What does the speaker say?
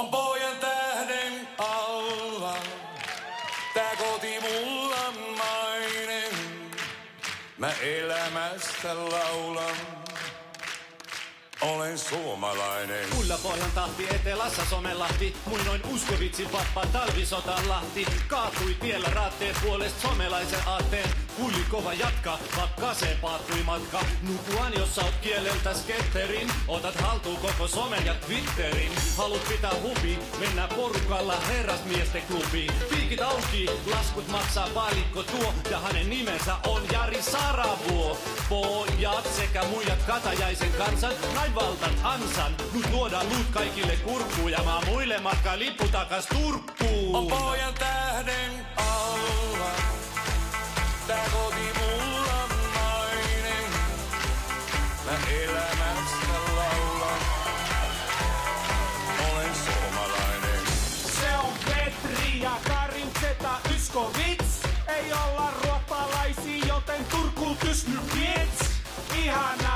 On pojan tähden alla, tää koti mulla mainen. Mä elämästä laulan, olen suomalainen. Mulla pojan tahti etelässä somelahti, muinoin uskovitsin vappa talvisotalahti. Kaatui tiellä raatteet puolesta somelaisen aatteen. Kulli kova jatka, pakkaseen paattui matka. Nukuan jos sä oot kieleltä sketterin, otat haltuun koko somen ja Twitterin. Halut pitää hupi, mennään porukalla herrasmiesten klubiin. Piikit auki, laskut maksaa paalikko tuo, ja hänen nimensä on Jari Saravuo. Pojat sekä muijat Katajaisen kansan, näin valtan ansan. Nyt luodaan luut kaikille kurkkuun, ja mä muille matkaan lippu takas Turkkuun. On pojan tähden alla, tää koti mulla mainen. Mä elämästä laulan, olen suomalainen. Se on Petri ja Karin Zeta Yskovits. Ei olla ruoppalaisia, joten Turkuun kysmy kids. Ihana